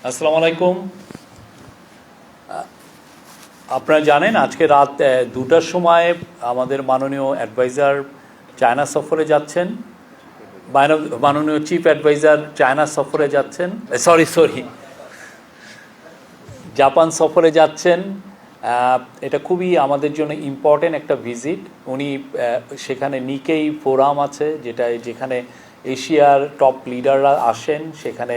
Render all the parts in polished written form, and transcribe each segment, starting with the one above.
আসসালামু আলাইকুম। আপনারা জানেন আজকে রাত 2টার সময় আমাদের মাননীয় অ্যাডভাইজার চায়না সফরে যাচ্ছেন, মাননীয় চিফ অ্যাডভাইজার চায়না সফরে যাচ্ছেন, সরি জাপান সফরে যাচ্ছেন। এটা খুবই আমাদের জন্য ইম্পর্টেন্ট একটা ভিজিট। উনি সেখানে নিকেই ফোরাম আছে, যেখানে এশিয়ার টপ লিডাররা আসেন, সেখানে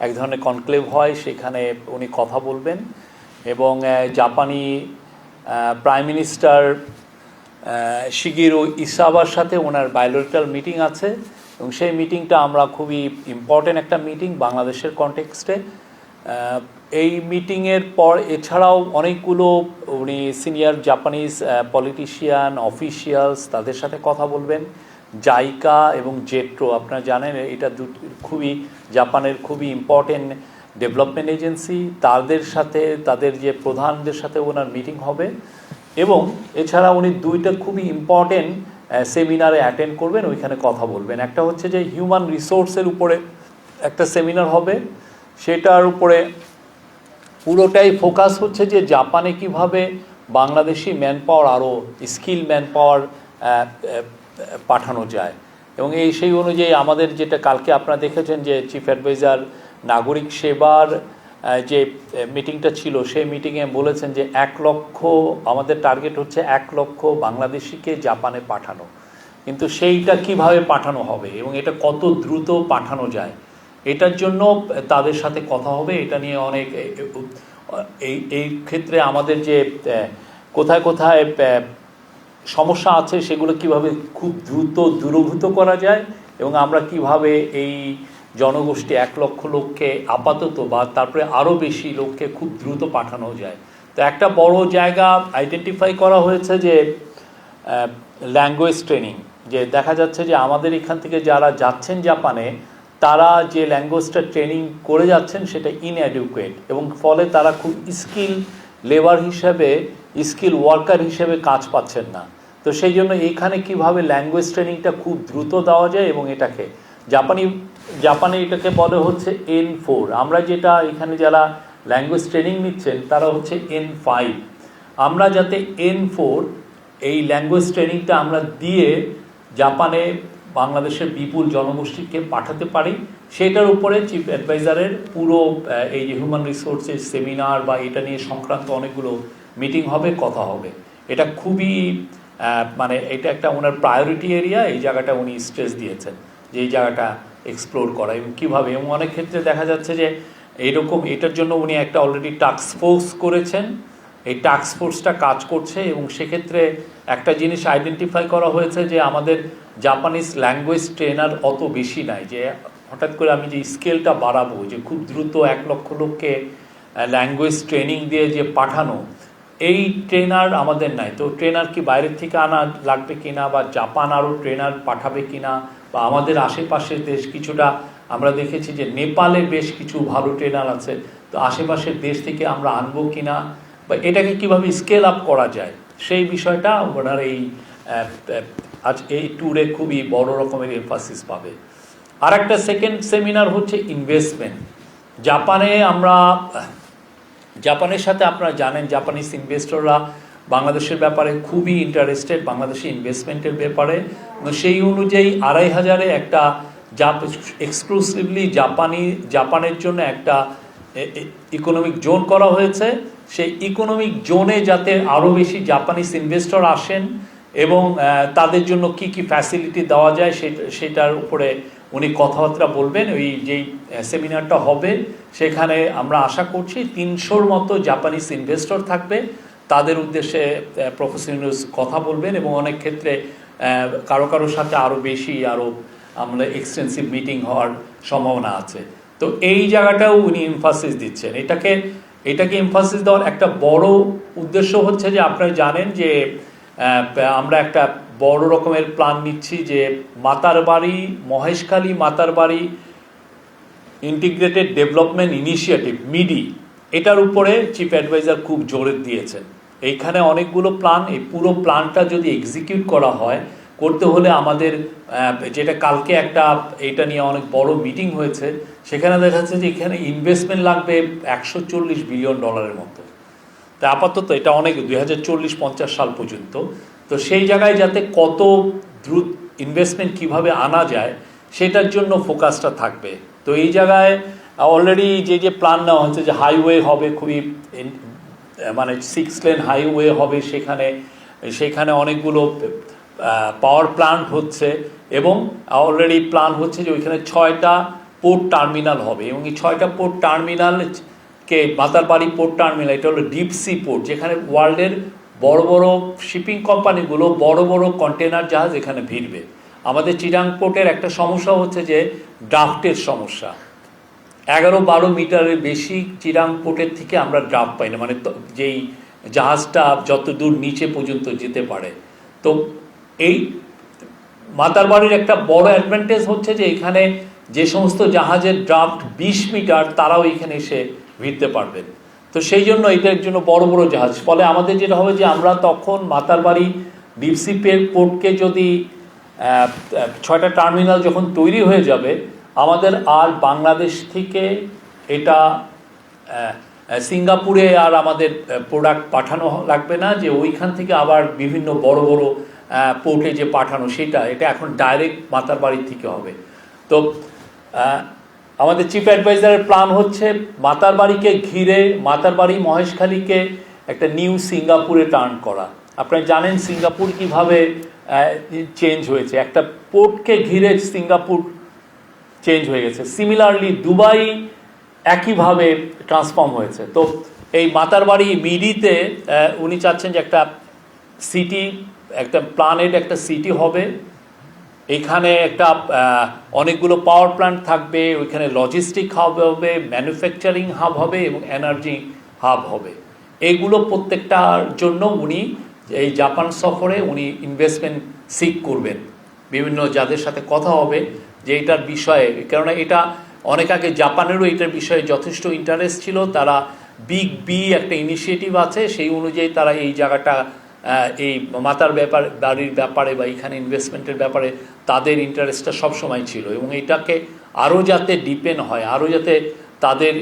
এক ধরনের কনক্লেভ হয়, সেখানে উনি কথা বলবেন এবং জাপানি প্রাইম মিনিস্টার শিগেরু ইসাবার সাথে ওনার বায়োলেটারাল মিটিং আছে এবং সেই মিটিংটা আমরা খুবই ইম্পর্টেন্ট একটা মিটিং বাংলাদেশের কনটেক্সটে। এই মিটিংয়ের পর এছাড়াও অনেকগুলো উনি সিনিয়র জাপানিজ পলিটিশিয়ান অফিসিয়ালস তাদের সাথে কথা বলবেন। জাইকা এবং জেট্রো আপনারা জানেন এটা খুবই জাপানের খুবই ইম্পর্টেন্ট ডেভেলপমেন্ট এজেন্সি, তাদের সাথে তাদের যে প্রধানদের সাথে ওনার মিটিং হবে এবং এছাড়া উনি দুইটা খুবই ইম্পর্টেন্ট সেমিনারে অ্যাটেন্ড করবেন, ওইখানে কথা বলবেন। একটা হচ্ছে যে হিউম্যান রিসোর্সের উপরে একটা সেমিনার হবে, সেটার উপরে পুরোটাই ফোকাস হচ্ছে যে জাপানে কিভাবে বাংলাদেশি ম্যান পাওয়ার আরও স্কিল ম্যান পাওয়ার পাঠানো যায় এবং সেই অনুযায়ী আমাদের যেটা কালকে আপনারা দেখেছেন যে চিফ অ্যাডভাইজার নাগরিক সেবার যে মিটিংটা ছিল, সেই মিটিংয়ে বলেছেন যে 1 লক্ষ আমাদের টার্গেট হচ্ছে 1 লক্ষ বাংলাদেশিকে জাপানে পাঠানো, কিন্তু সেইটা কিভাবে পাঠানো হবে এবং এটা কত দ্রুত পাঠানো যায় এটার জন্য তাদের সাথে কথা হবে। এটা নিয়ে অনেক এই ক্ষেত্রে আমাদের যে কোথায় কোথায় সমস্যা আছে সেগুলো কিভাবে খুব দ্রুত দূরীভূত করা যায় এবং আমরা কিভাবে এই জনগোষ্ঠী 1 লক্ষ লোককে আপাতত বা তারপরে আরও বেশি লোককে খুব দ্রুত পাঠানো যায়। তো একটা বড় জায়গা আইডেন্টিফাই করা হয়েছে যে ল্যাঙ্গুয়েজ ট্রেনিং, যে দেখা যাচ্ছে যে আমাদের এখান থেকে যারা যাচ্ছেন জাপানে তারা যে ল্যাঙ্গুয়েজটা ট্রেনিং করে যাচ্ছেন সেটা ইনঅ্যাডিকুয়েট এবং ফলে তারা খুব স্কিল লেবার হিসেবে স্কিল ওয়ার্কার হিসেবে কাজ পাচ্ছেন না। তো সেই জন্য এইখানে কিভাবে ল্যাঙ্গুয়েজ ট্রেনিংটা খুব দ্রুত দেওয়া যায় এবং এটাকে জাপানে এটাকে বলে হচ্ছে N4। আমরা যেটা এখানে যারা ল্যাঙ্গুয়েজ ট্রেনিং নিচ্ছেন তারা হচ্ছে N5। আমরা যাতে N4 এই ল্যাঙ্গুয়েজ ট্রেনিংটা আমরা দিয়ে জাপানে বাংলাদেশের বিপুল জনগোষ্ঠীকে পাঠাতে পারি, সেটার উপরে চিফ অ্যাডভাইজারের পুরো এই যে হিউম্যান রিসোর্সেস সেমিনার বা এটা নিয়ে সংক্রান্ত অনেকগুলো মিটিং হবে, কথা হবে। এটা খুবই মানে এটা একটা ওনার প্রায়োরিটি এরিয়া, এই জায়গাটা উনি স্ট্রেস দিয়েছেন যে এই জায়গাটা এক্সপ্লোর করা এবং কীভাবে। এবং অনেক ক্ষেত্রে দেখা যাচ্ছে যে এরকম এটার জন্য উনি একটা অলরেডি টাস্ক ফোর্স করেছেন, এই টাস্ক ফোর্সটা কাজ করছে এবং সেক্ষেত্রে একটা জিনিস আইডেন্টিফাই করা হয়েছে যে আমাদের জাপানিজ ল্যাঙ্গুয়েজ ট্রেনার অত বেশি নাই, যে হঠাৎ করে আমি যে স্কেলটা বাড়াবো যে খুব দ্রুত 1 লক্ষ লোককে ল্যাঙ্গুয়েজ ট্রেনিং দিয়ে যে পাঠানো, এই ট্রেনার আমাদের নাই। তো ট্রেনার কি বাইরের থেকে আনা লাগবে কিনা বা জাপান আরও ট্রেনার পাঠাবে কিনা বা আমাদের আশেপাশের দেশ কিছুটা আমরা দেখেছি যে নেপালে বেশ কিছু ভালো ট্রেনার আছে, তো আশেপাশের দেশ থেকে আমরা আনবো কিনা বা এটাকে কিভাবে স্কেল আপ করা যায় সেই বিষয়টা ওনার আজ এই ট্যুরে খুবই বড় রকমের এমফাসিস পাবে। আর একটা সেকেন্ড সেমিনার হচ্ছে ইনভেস্টমেন্ট। জাপানের সাথে আপনারা জানেন জাপানিজ ইনভেস্টররা বাংলাদেশের ব্যাপারে খুবই ইন্টারেস্টেড, বাংলাদেশি ইনভেস্টমেন্টের ব্যাপারে। সেই অনুযায়ী 2500-এ একটা এক্সক্লুসিভলি জাপানের জন্য একটা ইকোনমিক জোন করা হয়েছে। সেই ইকোনমিক জোনে যাতে আরও বেশি জাপানিজ ইনভেস্টর আসেন এবং তাদের জন্য কি কি ফ্যাসিলিটি দেওয়া যায় সেটার উপরে উনি কথাবার্তা বলবেন। ওই যেই সেমিনারটা হবে সেখানে আমরা আশা করছি 300-র মতো জাপানিজ ইনভেস্টর থাকবে, তাদের উদ্দেশ্যে প্রফেসর ইউনূস কথা বলবেন এবং অনেক ক্ষেত্রে কারো সাথে আরও বেশি আরও আমরা এক্সটেন্সিভ মিটিং হওয়ার সম্ভাবনা আছে। তো এই জায়গাটাও উনি এমফাসিস দিচ্ছেন। এটাকে এমফাসিস দেওয়ার একটা বড় উদ্দেশ্য হচ্ছে যে আপনারা জানেন যে আমরা একটা বড় রকমের প্ল্যান নিচ্ছি যে Matarbari Maheshkhali Matarbari integrated development initiative MIDI, এটার উপরে চিফ অ্যাডভাইজার খুব জোর দিয়েছেন। এইখানে অনেকগুলো প্ল্যান, এই পুরো প্ল্যানটা যদি এক্সিকিউট করা হয় করতে হলে আমাদের যেটা কালকে একটা এটা নিয়ে অনেক বড় মিটিং হয়েছে, সেখানে দেখা যাচ্ছে যে এখানে ইনভেস্টমেন্ট লাগবে $140 বিলিয়ন মতো। তা আপাতত এটা অনেক 2040-50 সাল পর্যন্ত। তো সেই জায়গায় যাতে কত দ্রুত ইনভেস্টমেন্ট কিভাবে আনা যায় সেটার জন্য ফোকাসটা থাকবে। তো এই জায়গায় অলরেডি যে প্ল্যান নেওয়া হচ্ছে যে হাইওয়ে হবে, খুবই মানে 6 লেন হাইওয়ে হবে, সেখানে অনেকগুলো পাওয়ার প্ল্যান্ট হচ্ছে এবং অলরেডি প্ল্যান হচ্ছে যে ওইখানে 6টা পোর্ট টার্মিনাল হবে এবং এই 6টা পোর্ট টার্মিনালকে মাতারবাড়ি পোর্ট টার্মিনাল এটা হলো ডিপ সি পোর্ট, যেখানে ওয়ার্ল্ডের বড় বড় শিপিং কোম্পানিগুলো বড় বড় কন্টেনার জাহাজ এখানে ভিড়বে। আমাদের চিটাং পোর্টের একটা সমস্যা হচ্ছে যে ড্রাফটের সমস্যা। 11-12 মিটারের বেশি চিটাং পোর্টের থেকে আমরা ড্রাফট পাই না, মানে যেই জাহাজটা যত দূর নিচে পর্যন্ত যেতে পারে। তো এই মাতারবাড়ির একটা বড় অ্যাডভান্টেজ হচ্ছে যে এখানে যে সমস্ত জাহাজের ড্রাফট 20 মিটার তারাও এখানে এসে ভিড়তে পারবেন। তো সেই জন্য এটার জন্য বড় বড় জাহাজ, ফলে আমাদের যেটা হবে যে আমরা তখন মাতারবাড়ি ডিপসিপের পোর্টকে যদি 6টা টার্মিনাল যখন তৈরি হয়ে যাবে, আমাদের আর বাংলাদেশ থেকে এটা সিঙ্গাপুরে আর আমাদের প্রোডাক্ট পাঠানো লাগবে না, যে ওইখান থেকে আবার বিভিন্ন বড় বড় পোর্টে যে পাঠানো এটা এখন ডাইরেক্ট মাতারবাড়ি থেকে হবে। তো আমাদের চিফ অ্যাডভাইজারের প্ল্যান হচ্ছে মাতারবাড়িকে ঘিরে মাতারবাড়ি মহেশখালীকে একটা নিউ সিঙ্গাপুরে টার্ন করা। আপনারা জানেন সিঙ্গাপুর কিভাবে চেঞ্জ হয়েছে, একটা পোর্টকে ঘিরে সিঙ্গাপুর চেঞ্জ হয়ে গেছে। সিমিলারলি দুবাই একইভাবে ট্রান্সফর্ম হয়েছে। তো এই মাতারবাড়ি মিডিতে উনি চাচ্ছেন যে একটা সিটি, একটা প্ল্যানেড একটা সিটি হবে, এখানে একটা অনেকগুলো পাওয়ার প্ল্যান্ট থাকবে, ওইখানে লজিস্টিক হাব হবে, ম্যানুফ্যাকচারিং হাব হবে এবং এনার্জি হাব হবে। এইগুলো প্রত্যেকটার জন্য উনি এই জাপান সফরে উনি ইনভেস্টমেন্ট সিক করবেন, বিভিন্ন যাদের সাথে কথা হবে যে এটার বিষয়ে, কেননা এটা অনেক আগে জাপানেরও এটার বিষয়ে যথেষ্ট ইন্টারেস্ট ছিল। তারা বিগ বি একটা ইনিশিয়েটিভ আছে, সেই অনুযায়ী তারা এই জায়গাটা এই বাড়ির ব্যাপারে বা এখানে ইনভেস্টমেন্টের ব্যাপারে তাদের ইন্টারেস্টটা সবসময় ছিল এবং এটাকে আরও যাতে ডিপেন্ড হয়, আরও যাতে তাদের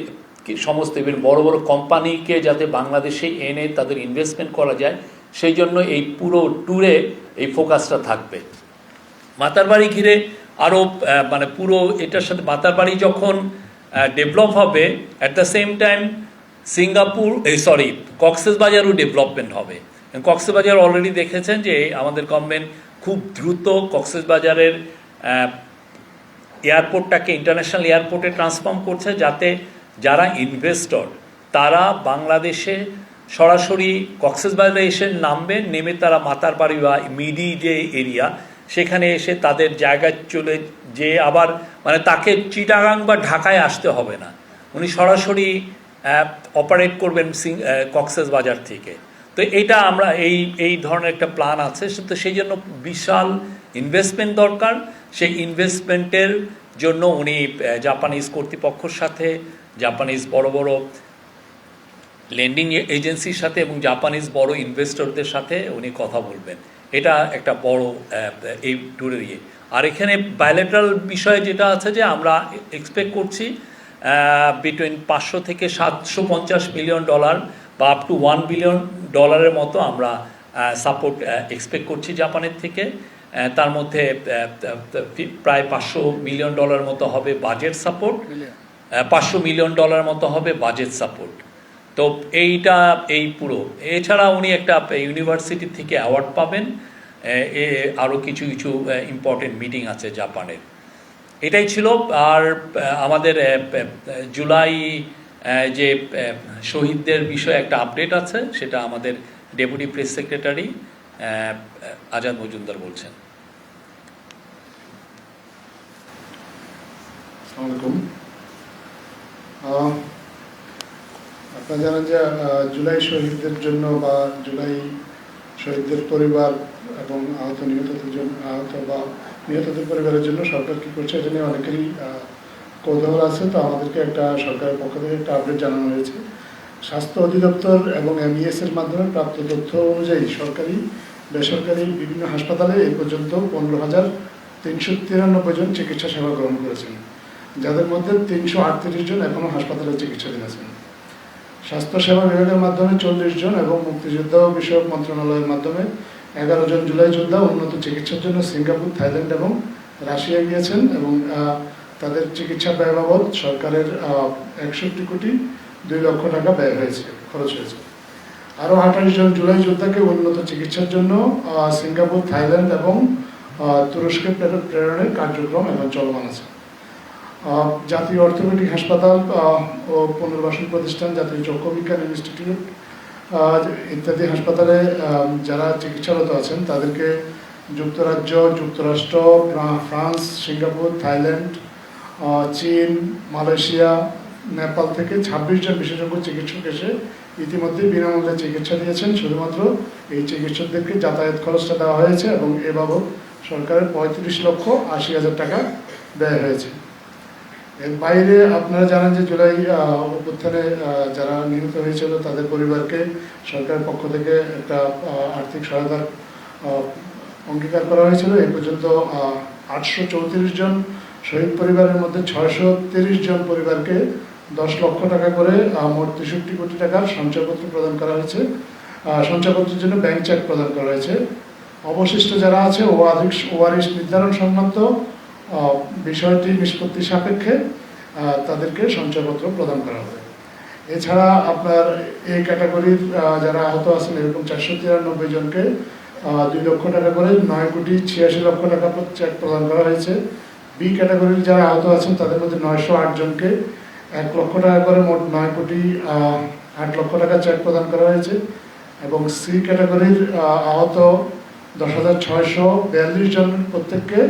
সমস্ত বড় বড় কোম্পানিকে যাতে বাংলাদেশে এনে তাদের ইনভেস্টমেন্ট করা যায়, সেই জন্য এই পুরো ট্যুরে এই ফোকাসটা থাকবে। মাতারবাড়ি ঘিরে আরও মানে পুরো এটার সাথে মাতারবাড়ি যখন ডেভেলপ হবে, অ্যাট দ্য সেম টাইম কক্সবাজারও ডেভেলপমেন্ট হবে। কক্সবাজার অলরেডি দেখেছেন যে আমাদের গভর্নমেন্ট খুব দ্রুত কক্সবাজারের এয়ারপোর্টটাকে ইন্টারন্যাশনাল এয়ারপোর্টে ট্রান্সফর্ম করছে, যাতে যারা ইনভেস্টর তারা বাংলাদেশে সরাসরি কক্সবাজারে এসে নামবে, নেমে তারা মাতারবাড়ি বা মিডি যে এরিয়া সেখানে এসে তাদের জায়গায় চলে যে আবার মানে তাকে চিটাগাং বা ঢাকায় আসতে হবে না, উনি সরাসরি অপারেট করবেন কক্সবাজার থেকে। তো এটা আমরা এই ধরনের একটা প্ল্যান আছে। তো সেই জন্য বিশাল ইনভেস্টমেন্ট দরকার। সেই ইনভেস্টমেন্টের জন্য উনি জাপানিজ কর্তৃপক্ষের সাথে, জাপানিজ বড় বড় লেন্ডিং এজেন্সির সাথে এবং জাপানিজ বড় ইনভেস্টরদের সাথে উনি কথা বলবেন। এটা একটা বড় এই ট্যুরের ইয়ে। আর এখানে বায়োলেটারাল বিষয়ে যেটা আছে যে আমরা এক্সপেক্ট করছি বিটুইন 500 থেকে 750 মিলিয়ন ডলার বা আপ টু $1 বিলিয়ন মতো আমরা সাপোর্ট এক্সপেক্ট করছি জাপানের থেকে। তার মধ্যে প্রায় $500 মিলিয়ন মতো হবে বাজেট সাপোর্ট, $500 মিলিয়ন মতো হবে বাজেট সাপোর্ট। তো এইটা এই পুরো, এছাড়া উনি একটা ইউনিভার্সিটি থেকে অ্যাওয়ার্ড পাবেন, আরও কিছু কিছু ইম্পর্টেন্ট মিটিং আছে জাপানের। এটাই ছিল। আর আমাদের জুলাই যে শহীদদের বিষয়ে একটা আপডেট আছে, সেটা আমাদের deputy press secretary Azad Majumdar বলছেন। আপনারা জানেন যে জুলাই শহীদদের জন্য বা জুলাই শহীদদের পরিবার এবং নিহতদের পরিবারের জন্য সরকার কী করছে এটা নিয়ে অনেকেরই কৌতূহল আছে। তো আমাদেরকে একটা সরকারের পক্ষ থেকে একটা আপডেট জানানো হয়েছে। স্বাস্থ্য অধিদপ্তর এবং MES এর মাধ্যমে প্রাপ্ত তথ্য অনুযায়ী সরকারি বেসরকারি বিভিন্ন হাসপাতালে এই পর্যন্ত 15,393 জন চিকিৎসা সেবা গ্রহণ করেছেন, যাদের মধ্যে 338 জন এখনও হাসপাতালে চিকিৎসাধীন আছেন। স্বাস্থ্যসেবা বিভাগের মাধ্যমে 40 জন এবং মুক্তিযোদ্ধা বিষয়ক মন্ত্রণালয়ের মাধ্যমে 11 জন জুলাই যোদ্ধা উন্নত চিকিৎসার জন্য সিঙ্গাপুর, থাইল্যান্ড এবং রাশিয়া গিয়েছেন এবং তাদের চিকিৎসা ব্যয় বাবদ সরকারের 61 কোটি 2 লক্ষ টাকা ব্যয় হয়েছে, খরচ হয়েছে। আরও 28 জন জুলাই যোদ্ধাকে উন্নত চিকিৎসার জন্য সিঙ্গাপুর, থাইল্যান্ড এবং তুরস্কে প্রেরণের কার্যক্রম এখন চলমান আছে। জাতীয় অর্থোপেডিক হাসপাতাল ও পুনর্বাসন প্রতিষ্ঠান, জাতীয় চক্ষু বিজ্ঞান ইনস্টিটিউট ইত্যাদি হাসপাতালে যারা চিকিৎসারত আছেন তাদেরকে যুক্তরাজ্য, যুক্তরাষ্ট্র, ফ্রান্স, সিঙ্গাপুর, থাইল্যান্ড, চীন, মালয়েশিয়া, নেপাল থেকে 26 জন বিশেষজ্ঞ চিকিৎসক এসে ইতিমধ্যে বিনামূল্যে চিকিৎসা দিয়েছেন। শুধুমাত্র এই চিকিৎসকদেরকে যাতায়াত খরচটা দেওয়া হয়েছে এবং এ বাবদ সরকারের 35,80,000 টাকা ব্যয় হয়েছে। এর বাইরে আপনারা জানেন যে জুলাই অভ্যুত্থানে যারা নিহত হয়েছিল তাদের পরিবারকে সরকারের পক্ষ থেকে একটা আর্থিক সহায়তার অঙ্গীকার করা হয়েছিল। এই পর্যন্ত 834 জন শহীদ পরিবারের মধ্যে 630 জন পরিবারকে 10 লক্ষ টাকা করে মোট 63 কোটি টাকার সঞ্চয়পত্র প্রদান করা হয়েছে। সঞ্চয়পত্রের জন্য ব্যাংক চেক প্রদান করা হয়েছে। অবশিষ্ট যারা আছে ওয়ারিশ নির্ধারণ সংক্রান্ত বিষয়টি নিষ্পত্তি সাপেক্ষে তাদেরকে সঞ্চয়পত্র প্রদান করা হবে। এছাড়া আপনার এই ক্যাটাগরির যারা আহত আছেন এরকম 493 জনকে 2 লক্ষ টাকা করে 9 কোটি 86 লক্ষ টাকা চেক প্রদান করা হয়েছে। বি ক্যাটাগরির যারা আহত আছেন তাদের মধ্যে 908 জনকে 1 লক্ষ টাকা করে মোট 9 কোটি 8 লক্ষ টাকা চেক প্রদান করা হয়েছে এবং সি ক্যাটাগরির আহত 10,642 জন প্রত্যেককে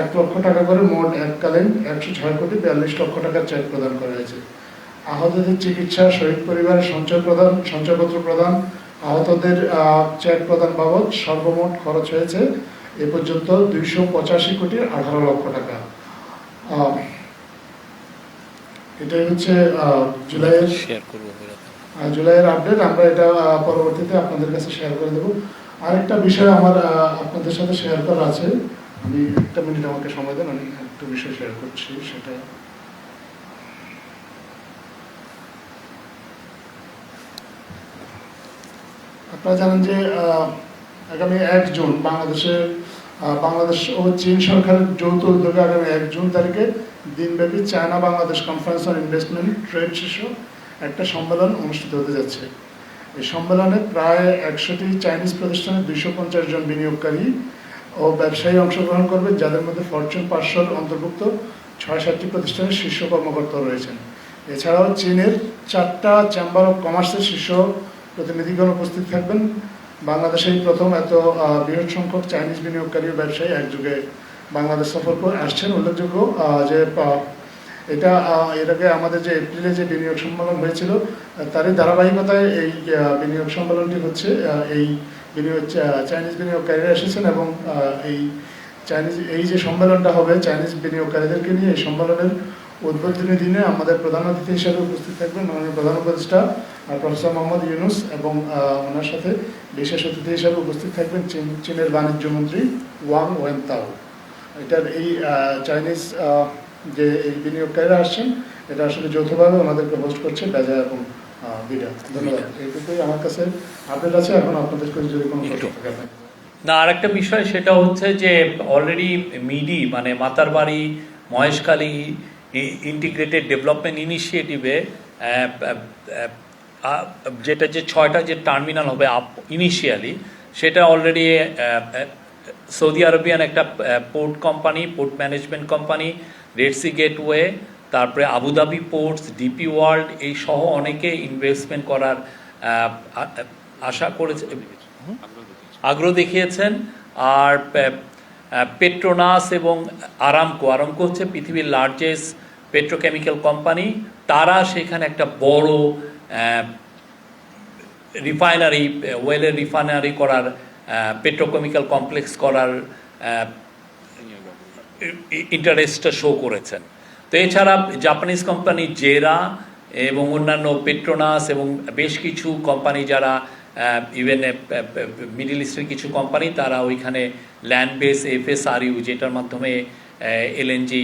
1 লক্ষ টাকা করে মোট এককালীন 106 কোটি 42 লক্ষ টাকার চেক প্রদান করা হয়েছে। আহতদের চিকিৎসা, শহীদ পরিবারের সঞ্চয়পত্র প্রদান, আহতদের চেক প্রদান বাবদ সর্বমোট খরচ হয়েছে এ পর্যন্ত 285 কোটি 18 লক্ষ টাকা। এটাই হচ্ছে জুলাইয়ের আপডেট। আমরা এটা পরবর্তীতে আপনাদের কাছে শেয়ার করে দেবো। আরেকটা বিষয় আমার আপনাদের সাথে শেয়ার করা আছে, আমি 1 মিনিট আমাকে সময় দেন, আমি একটা বিষয় শেয়ার করছি। সেটা আপনারা জানেন যে আগামী 1 জুন বাংলাদেশ ও চীন সরকারের যৌথ উদ্যোগে আগামী 1 জুন তারিখে দিনব্যাপী China Bangladesh conference on investment trade শীর্ষক একটা সম্মেলন অনুষ্ঠিত হতে যাচ্ছে। এই সম্মেলনে প্রায় 100টি চাইনিজ প্রতিষ্ঠানের 250 জন বিনিয়োগকারী ও ব্যবসায়ী অংশগ্রহণ করবে, যাদের মধ্যে ফরচুন 500 অন্তর্ভুক্ত 6-7টি প্রতিষ্ঠানের শীর্ষ কর্মকর্তা রয়েছেন। এছাড়াও চীনের 4টা চেম্বার অফ কমার্সের শীর্ষ প্রতিনিধিগণ উপস্থিত থাকবেন। বাংলাদেশে এই প্রথম এত বৃহৎ সংখ্যক চাইনিজ বিনিয়োগকারী ও ব্যবসায়ী একযোগে বাংলাদেশ সফর করে আসছেন। উল্লেখযোগ্য যে এটা এর আগে আমাদের যে এপ্রিলে যে বিনিয়োগ সম্মেলন হয়েছিল তারই ধারাবাহিকতায় এই বিনিয়োগ সম্মেলনটি হচ্ছে। এই চাইনিজ বিনিয়োগকারীরা এসেছেন এবং এই যে সম্মেলনটা হবে চাইনিজ বিনিয়োগকারীদেরকে নিয়ে, এই সম্মেলনের উদ্বোধনী দিনে আমাদের প্রধান অতিথি হিসেবে উপস্থিত থাকবেন মাননীয় প্রধান উপদেষ্টা প্রফেসর মোহাম্মদ ইউনুস এবং ওনার সাথে বিশেষ অতিথি হিসেবে উপস্থিত থাকবেন চীনের বাণিজ্য মন্ত্রী ওয়াং ওয়েনতাও। এটার এই চাইনিজ যে এই বিনিয়োগকারীরা আসছেন এটা আসলে যৌথভাবে ওনাদেরকে হোস্ট করছে বেজা এবং বিডা। ধন্যবাদ। এইটুকুই আমার কাছে আপডেট আছে। এখন আপনাদের কাছে যদি কোনো প্রশ্ন থাকে। না, আরেকটা বিষয় সেটা হচ্ছে যে অলরেডি মিডি মানে মাতারবাড়ি মহেশখালী ইন্টিগ্রেটেড ডেভেলপমেন্ট ইনিশিয়েটিভে যেটা যে 6টা যে টার্মিনাল হবে ইনিশিয়ালি, সেটা অলরেডি সৌদি আরবিয়ান একটা port company, port management company, Red Sea gateway, তারপরে আবুধাবি পোর্টস, ডিপি ওয়ার্ল্ড এই সহ অনেকে ইনভেস্টমেন্ট করার আশা করেছে, আগ্রহ দেখিয়েছেন। আর পেট্রোনাস এবং আরামকো হচ্ছে পৃথিবীর লার্জেস্ট পেট্রোকেমিক্যাল কোম্পানি, তারা সেখানে একটা বড় রিফাইনারি, ওয়েলের রিফাইনারি করার, পেট্রোকেমিক্যাল কমপ্লেক্স করার ইন্টারেস্টটা শো করেছেন। তো এছাড়া জাপানিজ কোম্পানি জেরা এবং অন্যান্য পেট্রোনাস এবং বেশ কিছু কোম্পানি যারা ইভেন মিডল ইস্টের কিছু কোম্পানি তারা ওইখানে ল্যান্ড বেস FSRU যেটার মাধ্যমে এলএনজি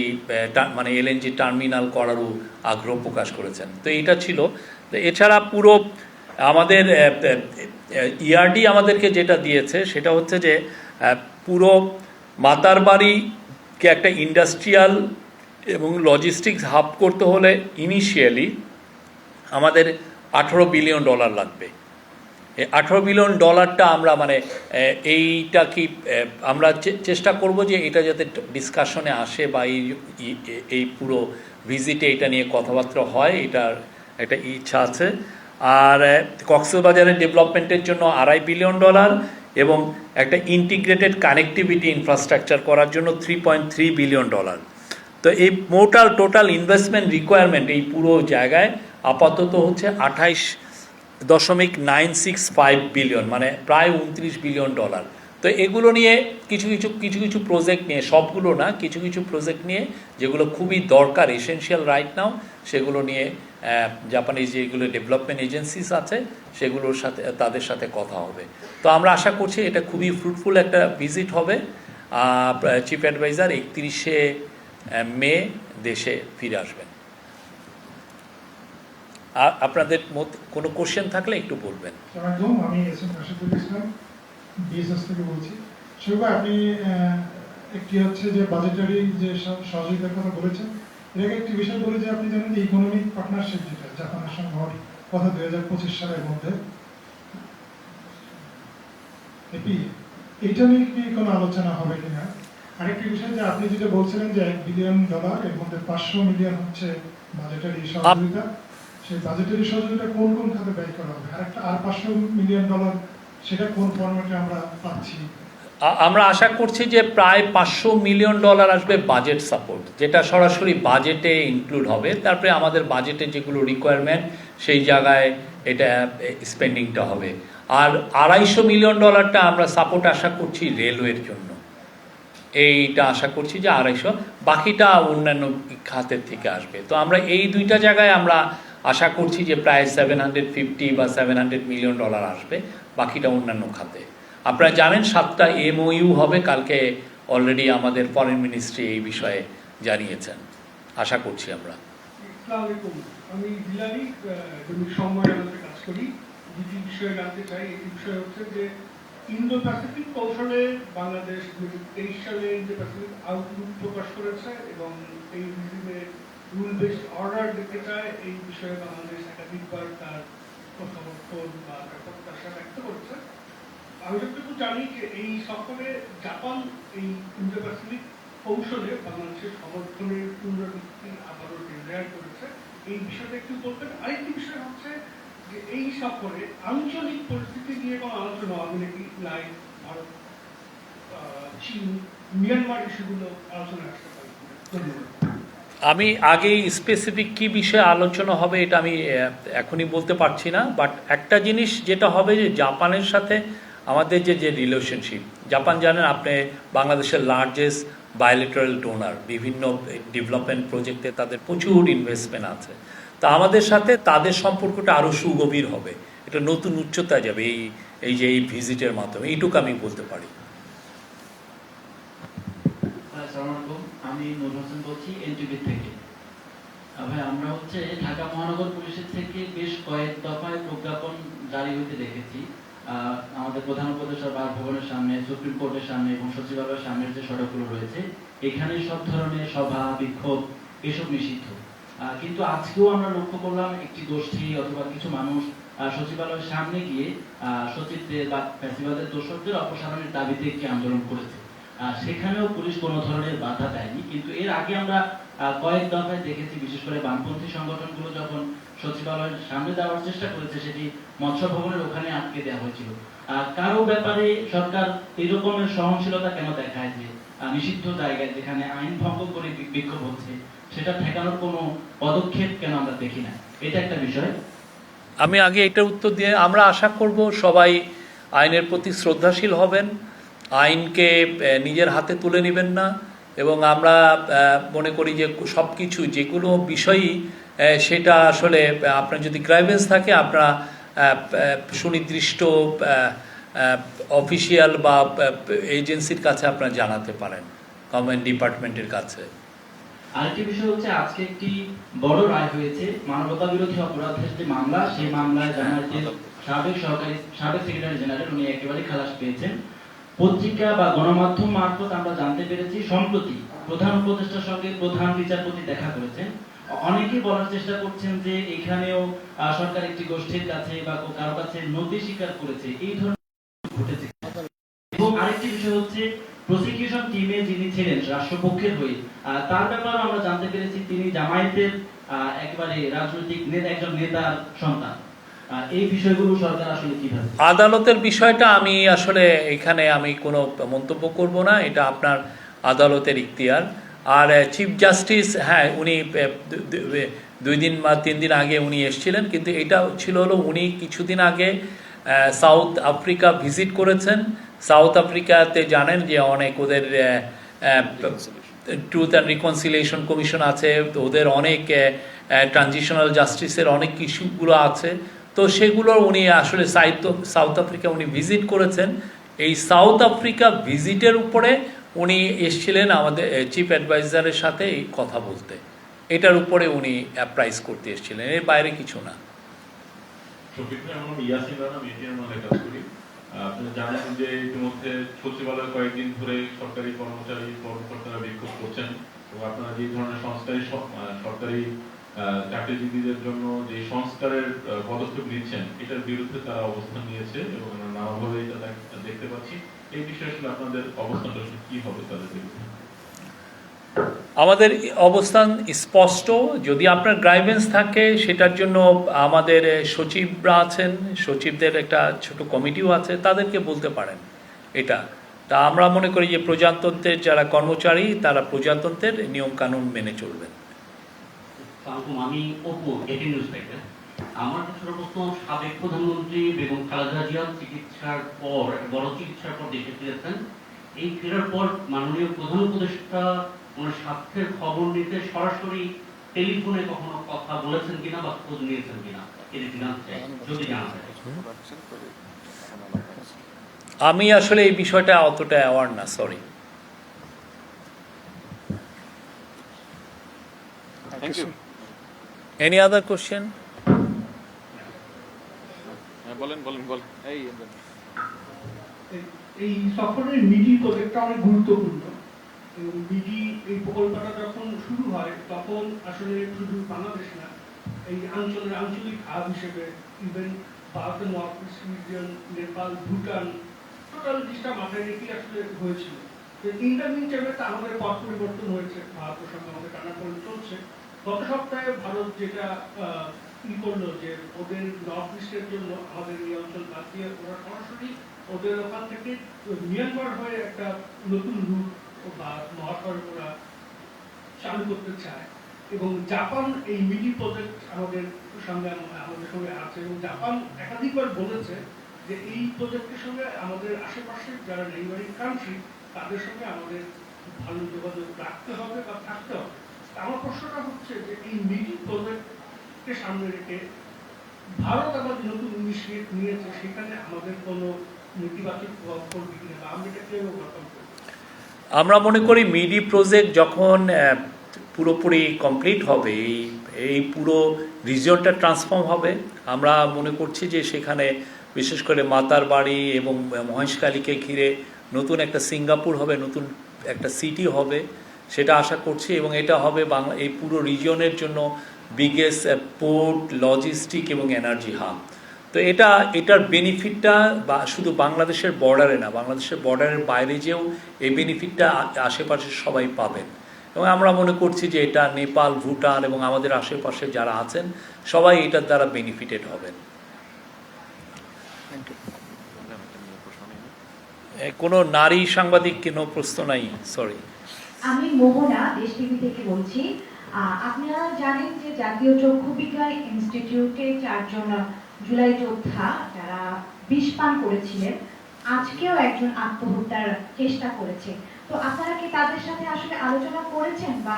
মানে এলএনজি টার্মিনাল করারও আগ্রহ প্রকাশ করেছেন। তো এটা ছিল। তো এছাড়া পুরো আমাদের ERD আমাদেরকে যেটা দিয়েছে সেটা হচ্ছে যে পুরো মাতারবাড়িকে একটা ইন্ডাস্ট্রিয়াল এবং লজিস্টিক্স হাব করতে হলে ইনিশিয়ালি আমাদের $18 বিলিয়ন লাগবে। এই $18 বিলিয়ন আমরা মানে এইটা কি আমরা চেষ্টা করব যে এটা যাতে ডিসকাশনে আসে বা এই পুরো ভিজিটে এটা নিয়ে কথাবার্তা হয়, এটার একটা ইচ্ছা আছে। আর কক্সবাজারের ডেভেলপমেন্টের জন্য $2.5 বিলিয়ন এবং একটা ইন্টিগ্রেটেড কানেক্টিভিটি ইনফ্রাস্ট্রাকচার করার জন্য $3.3 বিলিয়ন। তো এই টোটাল ইনভেস্টমেন্ট রিকোয়ারমেন্ট এই পুরো জায়গায় আপাতত হচ্ছে $28.965 বিলিয়ন, মানে প্রায় $29 বিলিয়ন। তো এগুলো নিয়ে কিছু প্রজেক্ট নিয়ে, সবগুলো না, কিছু প্রজেক্ট নিয়ে যেগুলো খুবই দরকার, এসেনশিয়াল রাইট নাও, সেগুলো নিয়ে জাপানিজ যেগুলো ডেভেলপমেন্ট এজেন্সিস আছে সেগুলোর সাথে তাদের সাথে কথা হবে। তো আমরা আশা করছি এটা খুবই ফ্রুটফুল একটা ভিজিট হবে। চিফ অ্যাডভাইজার 31শে মে দেশে ফিরে আসবেন। আপনাদের মধ্যে কোনো কোশ্চেন থাকলে একটু বলবেন। আমি রাশিদুল ইসলাম বিএসএস থেকে বলছি। শুভা, আপনি একটি হচ্ছে যে বাজেটারি যে সহযোগিতার কথা বলেছেন, এর আগে একটি বিষয় বলে যে আপনি জানেন যে ইকোনমিক পার্টনারশিপ যেটা জাপানের সঙ্গে হওয়ার কথা 2025 সালের মধ্যে, এটা নিয়ে কি কোনো আলোচনা হবে কিনা? আরেকটি বিষয় যে আপনি যেটা বলছিলেন যে $1 বিলিয়ন, এর মধ্যে 500 মিলিয়ন হচ্ছে বাজেটারি সহযোগিতা, সেই বাজেটারি সহযোগিতা কোন কোন খাতে ব্যয় করা হবে? আরেকটা আর $500 মিলিয়ন সেটা কোন ফরম্যাটে আমরা পাচ্ছি? আমরা আশা করছি যে প্রায় $500 মিলিয়ন আসবে বাজেট সাপোর্ট, যেটা সরাসরি বাজেটে ইনক্লুড হবে। তারপরে আমাদের বাজেটে যেগুলো রিকোয়ারমেন্ট সেই জায়গায় এটা স্পেন্ডিংটা হবে। আর $250 মিলিয়ন আমরা সাপোর্ট আশা করছি রেলওয়ের জন্য। এইটা আশা করছি যে 250, বাকিটা অন্যান্য খাতের থেকে আসবে। তো আমরা এই দুইটা জায়গায় আমরা আশা করছি যে প্রায় $750 বা $700 মিলিয়ন আসবে, বাকিটা অন্যান্য খাতে। আপনারা জানেন 7টা MOU হবে, কালকে অলরেডি আমাদের ফরেন মিনিস্ট্রি এই বিষয়ে জানিয়েছেন। আশা করছি আমরা। আমি জিলানি সম্মেলনে কাজ করি। দুটি বিষয়ে জানতে চাই। একটি বিষয় হচ্ছে যে ইন্দো প্যাসিফিক কৌশলে বাংলাদেশ 2023 সালে ইন্দো প্যাসিফিক আউটলুক প্রকাশ করেছে এবং এই ভিজিটে রুল বেসড অর্ডার দেখতে চায়। এই বিষয়ে বাংলাদেশ একাধিকবার তার সমর্থন বা তার প্রত্যাশা ব্যক্ত করছে। আমি যতটুকু জানি যে এই সফরে জাপান এই ইন্দো প্যাসিফিক কৌশলে বাংলাদেশের সমর্থনের পুনরাবৃত্তি আবারও ডিক্লেয়ার করেছে। এই বিষয়টা একটু বলবেন। আরেকটি বিষয় হচ্ছে যে এই সফরে আঞ্চলিক পরিস্থিতি নিয়ে কোনো আলোচনা হবে নাকি? লাইক ভারত, চীন, মিয়ানমার ইস্যুগুলো আলোচনা আসতে পারে। ধন্যবাদ। আমি আগেই স্পেসিফিক কি বিষয়ে আলোচনা হবে এটা আমি এখনই বলতে পারছি না, বাট একটা জিনিস যেটা হবে যে জাপানের সাথে আমাদের যে রিলেশনশিপ, জাপান জানেন আপনি বাংলাদেশের লার্জেস্ট বায়োলেটারাল ডোনার, বিভিন্ন ডেভেলপমেন্ট প্রজেক্টে তাদের প্রচুর ইনভেস্টমেন্ট আছে। তা আমাদের সাথে তাদের সম্পর্কটা আরও সুগভীর হবে, এটা নতুন উচ্চতায় যাবে এই ভিজিটের মাধ্যমে, এইটুকু আমি বলতে পারি। আমি নূর হোসেন বলছি এনটিভি থেকে। ভাই, আমরা হচ্ছে ঢাকা মহানগর পুলিশের থেকে বেশ কয়েক দফায় প্রজ্ঞাপন জারি হইতে দেখেছি। আমাদের প্রধান উপদেষ্টা বাসভবনের সামনে, সুপ্রিম কোর্টের সামনে এবং সচিবালয়ের সামনের যে সড়কগুলো রয়েছে, এখানে সব ধরনের সভা বিক্ষোভ এসব নিষিদ্ধ। কিন্তু আজকেও আমরা লক্ষ্য করলাম একটি গোষ্ঠী অথবা কিছু মানুষ সচিবালয়ের সামনে গিয়ে সচিবদের বা ফ্যাসিবাদের দোষকদের অপসারণের দাবিতে একটি আন্দোলন করেছে। সেখানেও পুলিশ কোনো ধরনের বাধা দেয়নি। কিন্তু এর আগে আমরা কয়েক দফায় দেখেছি, বিশেষ করে বামপন্থী সংগঠনগুলো যখন সচিবালয়ের সামনে যাওয়ার চেষ্টা করেছে, সেটি মৎস্য ভবনের ওখানে আটকে দেওয়া হয়েছিল। কারো ব্যাপারে সরকার এই রকমের সহনশীলতা কেন দেখায় যে নিষিদ্ধ জায়গায় যেখানে আইন ভঙ্গ করে বিক্ষোভ হচ্ছে সেটা ঠেকানোর কোনো পদক্ষেপ কেন আমরা দেখি না? এটা একটা বিষয়। আমি আগে এটার উত্তর দিয়ে, আমরা আশা করব সবাই আইনের প্রতি শ্রদ্ধাশীল হবেন, আইনকে নিজের হাতে তুলে নেবেন না, এবং আমরা মনে করি যে সব কিছু যেগুলো বিষয়ই সেটা আসলে আপনার যদি গ্রাইভেন্স থাকে আপনারা সুনির্দিষ্ট অফিসিয়াল বা এজেন্সির কাছে আপনারা জানাতে পারেন, গভর্নমেন্ট ডিপার্টমেন্টের কাছে। আরেকটি বিষয় হচ্ছে আজকে একটি বড় রায় হয়েছে মানবতা বিরোধী অপরাধের যে মামলা, সেই মামলায় জামায়াতের সাবেক সেক্রেটারি জেনারেল উনি একেবারে খালাস পেয়েছেন। পত্রিকা বা গণমাধ্যম মারফত আমরা জানতে পেরেছি সম্প্রতি প্রধান উপদেষ্টার সঙ্গে প্রধান বিচারপতি দেখা করেছেন। অনেকেই বলার চেষ্টা করছেন যে এখানেও সরকার একটি গোষ্ঠীর কাছে বা কারো কাছে নথি স্বীকার করেছে, এই ধরনের ঘটেছে। এবং আরেকটি বিষয় হচ্ছে প্রসিকিউশন টিমে যিনি ছিলেন রাষ্ট্রপক্ষের হয়ে, তার ব্যাপারে আমরা জানতে পেরেছি তিনি জামায়াতের একেবারে রাজনৈতিক একজন নেতার সন্তান। এই বিষয়গুলো সরকার আসলে কিভাবে? আদালতের বিষয়টা আমি আসলে এখানে আমি কোনো মন্তব্য করব না, এটা আপনার আদালতের ইখতিয়ার। আর চিফ জাস্টিস, হ্যাঁ, উনি 2 দিন বা 3 দিন আগে উনি এসেছিলেন, কিন্তু এটা ছিল হলো উনি কিছুদিন আগে সাউথ আফ্রিকা ভিজিট করেছেন। সাউথ আফ্রিকাতে জানেন যে অনেক ওদের ট্রুথ অ্যান্ড রিকনসিলিয়েশন কমিশন আছে, ওদের অনেক ট্রানজিশনাল জাস্টিসের অনেক ইস্যুগুলো আছে, তো সেগুলো উনি আসলে সাউথ আফ্রিকা উনি ভিজিট করেছেন। এই সাউথ আফ্রিকা ভিজিটের উপরে উনি এসেছিলেন আমাদের চিফ অ্যাডভাইজারের সাথে এই কথা বলতে, এটার উপরে উনি অ্যাপ্রাইজ করতে এসেছিলেন, এর বাইরে কিছু না। আপনি জানেন যে ইতিমধ্যে সচিবালয় কয়েকদিন ধরে সরকারি কর্মচারী কর্মকর্তারা বিক্ষোভ করছেন এবং আপনারা যে ধরনের সরকারি চাকরিজীবীদের জন্য যে সংস্কারের পদক্ষেপ নিচ্ছেন এটার বিরুদ্ধে তারা অবস্থান নিয়েছে এবং নানাভাবে এটা দেখতে পাচ্ছি। এই বিষয়ে আসলে আপনাদের অবস্থানটা কি হবে তাদের বিরুদ্ধে? আমাদের অবস্থান স্পষ্ট। যদি আপনার গ্রাইভেন্স থাকে সেটার জন্য আমাদের সচিবরা আছেন, সচিবদের একটা ছোট কমিটিও আছে, তাদেরকে বলতে পারেন এটা। তা আমরা মনে করি যে প্রজাতন্ত্রের যারা কর্মচারী তারা প্রজাতন্ত্রের নিয়মকানুন মেনে চলবেন। আমি অপু, এটি নিউজ পেপার। আমার ছোট প্রশ্ন, সাবেক প্রধানমন্ত্রী বেগম খালেদা জিয়া চিকিৎসার পর, বড় চিকিৎসার পর দেশে ফিরেছেন। এই ফেরার পর মাননীয় প্রধান উপদেষ্টা ওনার স্বাস্থ্যের খবর নিতে সরাসরি টেলিফোনে কখনো কথা বলেছেন কিনা বা খোঁজ নিয়েছেন কিনা, এটি জানতে চাই, যদি জানা যায়। আমি আসলে এই বিষয়টা অতটা অ্যাওয়ার না, sorry. Thank you. Any other question? বলেন। এই সফরের মিডি প্রজেক্টটা অনেক গুরুত্বপূর্ণ এবং মিডি এই প্রকল্পটা যখন শুরু হয় তখন আসলে শুধু বাংলাদেশ না, এই আঞ্চলিক হাব হিসেবে ইভেন ভারতের north east region, Nepal, Bhutan, total জিনিসটা মাথায় রেখে আসলে হয়েছিল। ইন্টারমিন টাইমে আমাদের পথ পরিবর্তন হয়েছে, ভারতের সঙ্গে আমাদের টানাপোড়েন চলছে। গত সপ্তাহে ভারত যেটা ই করলো যে ওদের নর্থ ইস্টের জন্য আমাদের এই অঞ্চল বাদ দিয়ে ওরা সরাসরি ওদের ওখান থেকে মিয়ানমার হয়ে একটা নতুন রুট বা মহাসড়ক ওরা চালু করতে চায়। এবং জাপান এই মিডি প্রজেক্ট আমাদের সঙ্গে আছে এবং জাপান একাধিকবার বলেছে যে এই প্রজেক্টের সঙ্গে আমাদের আশেপাশের যারা নেইবারিং কান্ট্রি তাদের সঙ্গে আমাদের ভালো যোগাযোগ রাখতে হবে বা থাকতে হবে। আমার প্রশ্নটা হচ্ছে যে এই মিডি প্রজেক্টকে সামনে রেখে ভারত আবার নতুন ইনিশিয়েটিভ নিয়েছে, সেখানে আমাদের কোনো নেতিবাচক প্রভাব পড়বে কিনা বা আমরা এটা কেউ ওভারকাম করব? আমরা মনে করি মিডি প্রজেক্ট যখন পুরোপুরি কমপ্লিট হবে, এই পুরো রিজিয়নটা ট্রান্সফর্ম হবে, আমরা মনে করছি যে সেখানে বিশেষ করে মাতার বাড়ি এবং মহেশখালীকে ঘিরে নতুন একটা সিঙ্গাপুর হবে, নতুন একটা সিটি হবে, সেটা আশা করছি। এবং এটা হবে এই পুরো রিজিয়নের জন্য বিগেস্ট পোর্ট, লজিস্টিক এবং এনার্জি হাব। তো এটার বেনিফিটটা শুধু বাংলাদেশের বর্ডারে না, বাংলাদেশের বর্ডারের বাইরে যেও এই বেনিফিটটা আশেপাশে সবাই পাবেন। এবং আমরা মনে করছি যে এটা নেপাল, ভুটান এবং আমাদের আশেপাশে যারা আছেন সবাই এটার দ্বারা বেনিফিটেড হবেন। কোনো নারী সাংবাদিক কোনো প্রশ্ন নাই? সরি। আমি মোহনা, দেশ টিভি থেকে বলছি। আপনারা জানেন যে জাতীয় চক্ষু বিজ্ঞান ইনস্টিটিউটে 4 জন জুলাই যোদ্ধা যারা বিষ পান করেছিলেন, আজকেও একজন আত্মহত্যার চেষ্টা করেছে। তো আপনারা কি তাদের সাথে আসলে আলোচনা করেছেন বা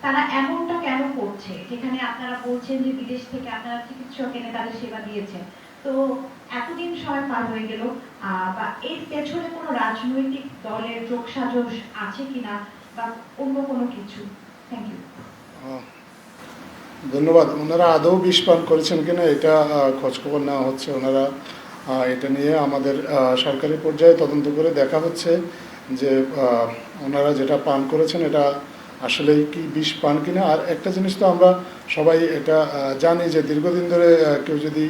তারা এমনটা কেন করছে, যেখানে আপনারা বলছেন যে বিদেশ থেকে আপনারা চিকিৎসক এনে তাদের সেবা দিয়েছেন? তো এতদিন সময় পার হয়ে গেল, বা এর পেছনে কোনো রাজনৈতিক দলের যোগসাজশ আছে কিনা বা অন্য কোনো কিছু? Thank you. ধন্যবাদ। ওনারা আদৌ বিষ পান করেছেন কিনা এটা খোঁজখবর নেওয়া হচ্ছে। ওনারা এটা নিয়ে আমাদের সরকারি পর্যায়ে তদন্ত করে দেখা হচ্ছে যে ওনারা যেটা পান করেছেন এটা আসলেই কি বিষ পান কিনা। আর একটা জিনিস তো আমরা সবাই এটা জানি যে দীর্ঘদিন ধরে কেউ যদি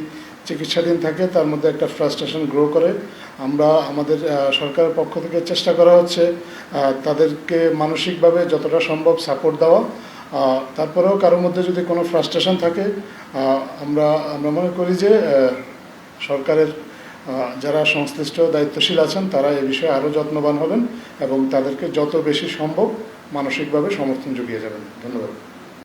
চিকিৎসাধীন থাকে তার মধ্যে একটা ফ্রাস্ট্রেশন গ্রো করে। আমরা আমাদের সরকারের পক্ষ থেকে চেষ্টা করা হচ্ছে তাদেরকে মানসিকভাবে যতটা সম্ভব সাপোর্ট দেওয়া। তারপরেও কারোর মধ্যে যদি কোনো ফ্রাস্ট্রেশন থাকে আমরা মনে করি যে সরকারের যারা সংশ্লিষ্ট দায়িত্বশীল আছেন তারা এ বিষয়ে আরও যত্নবান হবেন এবং তাদেরকে যত বেশি সম্ভব মানসিকভাবে সমর্থন জুগিয়ে যাবেন। ধন্যবাদ।